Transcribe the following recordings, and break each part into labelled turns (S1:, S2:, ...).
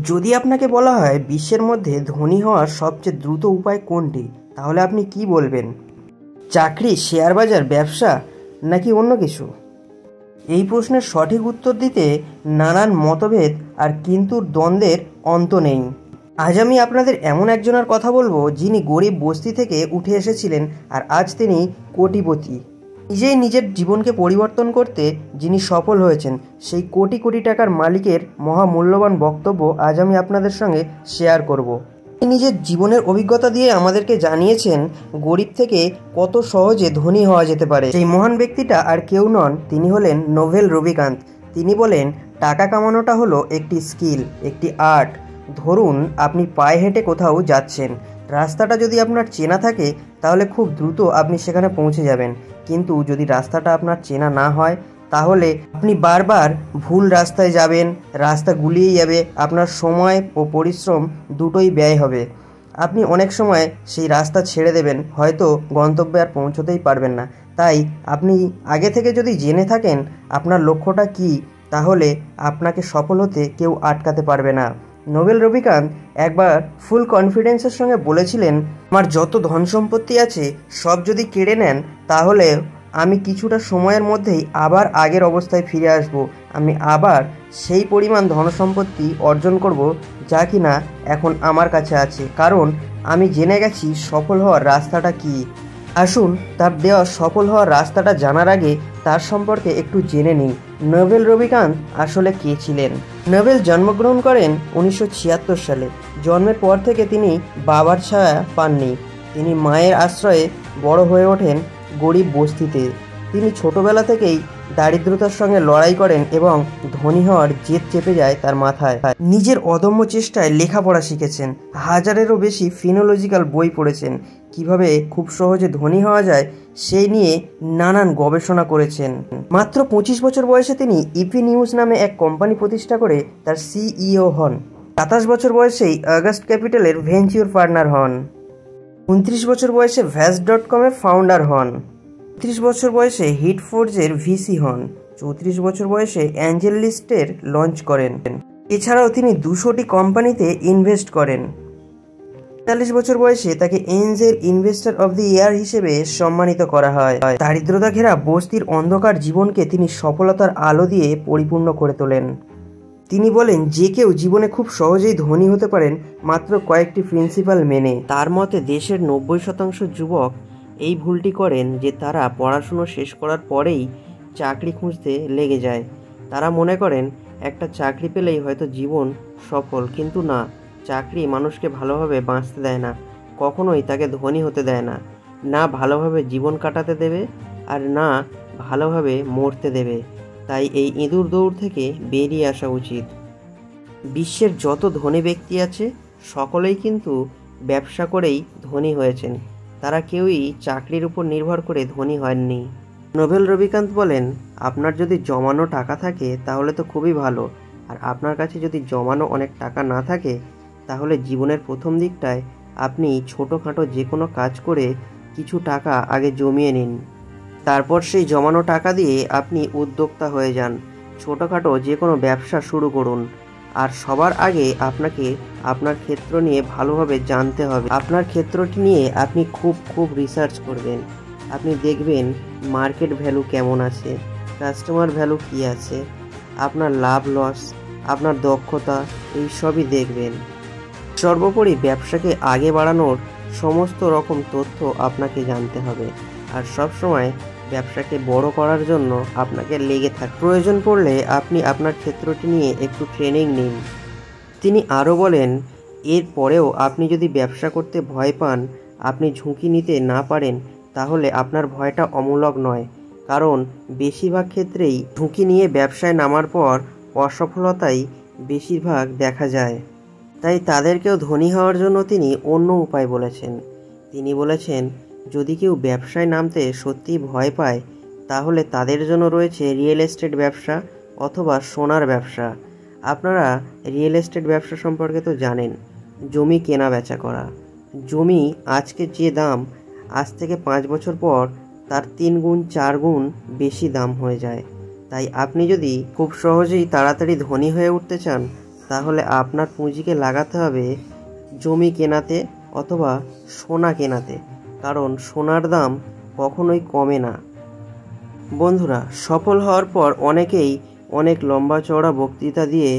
S1: যদি আপনাকে বলা হয় বিশ্বের মধ্যে ধনী হওয়ার সবচেয়ে দ্রুত উপায় কোনটি, তাহলে আপনি কি বলবেন? চাকরি, শেয়ার বাজার, ব্যবসা, নাকি অন্য কিছু? এই প্রশ্নের সঠিক উত্তর দিতে নানান মতভেদ আর কিন্তুর দ্বন্দ্বের অন্ত নেই। আজ আমি আপনাদের এমন একজনের কথা বলবো যিনি গরিব বস্তি থেকে উঠে এসেছিলেন আর আজ তিনি কোটিপতি। নিজেই নিজের জীবনকে পরিবর্তন করতে যিনি সফল হয়েছেন, সেই কোটি কোটি টাকার মালিকের মহামূল্যবান বক্তব্য আজ আমি আপনাদের সঙ্গে শেয়ার করব। তিনি নিজের জীবনের অভিজ্ঞতা দিয়ে আমাদেরকে জানিয়েছেন গরিব থেকে কত সহজে ধনী হওয়া যেতে পারে। সেই মহান ব্যক্তিটা আর কেউ নন, তিনি হলেন নোভেল রবিকান্ত। তিনি বলেন, টাকা কামানোটা হলো একটি স্কিল, একটি আর্ট। ধরুন আপনি পায়ে হেঁটে কোথাও যাচ্ছেন, রাস্তাটা যদি আপনার চেনা থাকে তাহলে খুব দ্রুত আপনি সেখানে পৌঁছে যাবেন। কিন্তু যদি রাস্তাটা আপনার চেনা না হয় তাহলে আপনি বারবার ভুল রাস্তায় যাবেন, রাস্তা গুলিয়ে যাবে, আপনার সময় ও পরিশ্রম দুটোই ব্যয় হবে। আপনি অনেক সময় সেই রাস্তা ছেড়ে দেবেন, হয়তো গন্তব্যে আর পৌঁছতেই পারবেন না। তাই আপনি আগে থেকে যদি জেনে থাকেন আপনার লক্ষ্যটা কী, তাহলে আপনাকে সফল হতে কেউ আটকাতে পারবে না। নোবেল রবিকান্ত একবার ফুল কনফিডেন্সের সঙ্গে বলেছিলেন, আমার যত ধন সম্পত্তি আছে সব যদি কেড়ে নেন তাহলে আমি কিছুটা সময়ের মধ্যেই আবার আগের অবস্থায় ফিরে আসব। আমি আবার সেই পরিমাণ ধন সম্পত্তি অর্জন করব যা কিনা এখন আমার কাছে আছে, কারণ আমি জেনে গেছি সফল হওয়ার রাস্তাটা কী। আসুন তার দেওয়া সফল হওয়ার রাস্তাটা জানার আগে তার সম্পর্কে একটু জেনে নিই। নোবেল রবিকান্ত আসলে কে ছিলেন? নোবেল জন্মগ্রহণ করেন 1976 সালে। জন্মের পর থেকে তিনি বাবার ছায়া পাননি। তিনি মায়ের আশ্রয়ে বড় হয়ে ওঠেন গরিব বস্তিতে। তিনি ছোটবেলা থেকেই দারিদ্রতার সঙ্গে লড়াই করেন এবং ধনী হওয়ার জেদ চেপে যায় তার মাথায়। নিজের অদম্য চেষ্টায় লেখাপড়া শিখেছেন, হাজারেরও বেশি ফিনোলজিক্যাল বই পড়েছেন। কিভাবে খুব সহজে ধনী হওয়া যায় সেই নিয়ে নানান গবেষণা করেছেন। মাত্র 25 বছর বয়সে তিনি ইপি নিউজ নামে এক কোম্পানি প্রতিষ্ঠা করে তার সিইও হন। 27 বছর বয়সেই অগাস্ট ক্যাপিটালের ভেঞ্চার পার্টনার হন। 29 বছর বয়সে ভ্যাস.com-এর ফাউন্ডার হন। 30 বছর বয়সে হিটফোর্জের ভিসি হন। 34 বছর বয়সে অ্যাঞ্জেল লিস্টের লঞ্চ করেন। এছাড়াও তিনি 200টি কোম্পানিতে ইনভেস্ট করেন। 40 বছর বয়সে তাকে Angel investor of the year হিসেবে সম্মানিত করা হয়। দারিদ্রতা ঘেরা বস্তির অন্ধকার জীবনকে তিনি সফলতার আলো দিয়ে পরিপূর্ণ করে তোলেন। তিনি বলেন, যে কেউ জীবনে খুব সহজেই ধনী হতে পারেন মাত্র কয়েকটি প্রিন্সিপাল মেনে। তার মতে দেশের 90% যুবক এই ভুলটি করেন যে তারা পড়াশুনো শেষ করার পরেই চাকরি খুঁজতে লেগে যায়। তারা মনে করেন একটা চাকরি পেলেই হয়তো জীবন সফল, কিন্তু না, চাকরি মানুষকে ভালোভাবে বাঁচতে দেয় না, কখনোই তাকে ধনী হতে দেয় না। না ভালোভাবে জীবন কাটাতে দেবে আর না ভালোভাবে মরতে দেবে। তাই এই ইঁদুর দৌড় থেকে বেরিয়ে আসা উচিত। বিশ্বের যত ধনী ব্যক্তি আছে সকলেই কিন্তু ব্যবসা করেই ধনী হয়েছেন। তারা কেউই চাকরির উপর নির্ভর করে ধনী হয়নি। নোবেল রবিকান্ত বলেন, আপনার যদি জমানো টাকা থাকে তাহলে তো খুবই ভালো, আর আপনার কাছে যদি জমানো অনেক টাকা না থাকে তাহলে জীবনের প্রথম দিকটায় আপনি ছোটোখাটো যে কোনো কাজ করে কিছু টাকা আগে জমিয়ে নিন। তারপর সেই জমানো টাকা দিয়ে আপনি উদ্যোক্তা হয়ে যান, ছোটোখাটো যে কোনো ব্যবসা শুরু করুন। আর সবার আগে আপনাকে আপনার ক্ষেত্র নিয়ে ভালোভাবে জানতে হবে। আপনার ক্ষেত্রটি নিয়ে আপনি খুব রিসার্চ করবেন। আপনি দেখবেন মার্কেট ভ্যালু কেমন আছে, কাস্টমার ভ্যালু কী আছে, আপনার লাভ লস, আপনার দক্ষতা, এই সবই দেখবেন। সর্বোপরি ব্যবসাকে আগে বাড়ানোর সমস্ত রকম তথ্য আপনাকে জানতে হবে। আর সবসময় ব্যবসাকে বড় করার জন্য আপনাকে লেগে প্রয়োজন পড়লে আপনি আপনার ক্ষেত্রটি নিয়ে একটু ট্রেনিং নিন। তিনি আরও বলেন, এর পরেও আপনি যদি ব্যবসা করতে ভয় পান, আপনি ঝুঁকি নিতে না পারেন, তাহলে আপনার ভয়টা অমূলক নয়। কারণ বেশিরভাগ ক্ষেত্রেই ঝুঁকি নিয়ে ব্যবসায় নামার পর অসফলতাই বেশিরভাগ দেখা যায়। তাই তাদেরকেও ধনী হওয়ার জন্য তিনি অন্য উপায় বলেছেন। তিনি বলেছেন, যদি কেউ ব্যবসায় নামতে সত্যিই ভয় পায় তাহলে তাদের জন্য রয়েছে রিয়েল এস্টেট ব্যবসা অথবা সোনার ব্যবসা। আপনারা রিয়েল এস্টেট ব্যবসা সম্পর্কে তো জানেন, জমি কেনা বেচা করা। জমি আজকে যে দাম, আজ থেকে 5 বছর পর তার 3 গুণ 4 গুণ বেশি দাম হয়ে যায়। তাই আপনি যদি খুব সহজেই তাড়াতাড়ি ধনী হয়ে উঠতে চান, তাহলে আপনার পুঁজিকে লাগাতে হবে জমি কেনাতে অথবা সোনা কেনাতে, কারণ সোনার দাম কখনোই কমে না। বন্ধুরা, সফল হওয়ার পর অনেকেই অনেক লম্বা চওড়া বক্তৃতা দিয়ে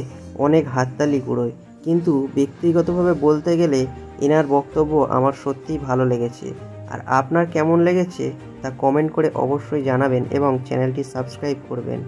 S1: অনেক হাততালি কুড়োয়, কিন্তু ব্যক্তিগতভাবে বলতে গেলে এনার বক্তব্য আমার সত্যিই ভালো লেগেছে। আর আপনার কেমন লেগেছে তা কমেন্ট করে অবশ্যই জানাবেন এবং চ্যানেলটি সাবস্ক্রাইব করবেন।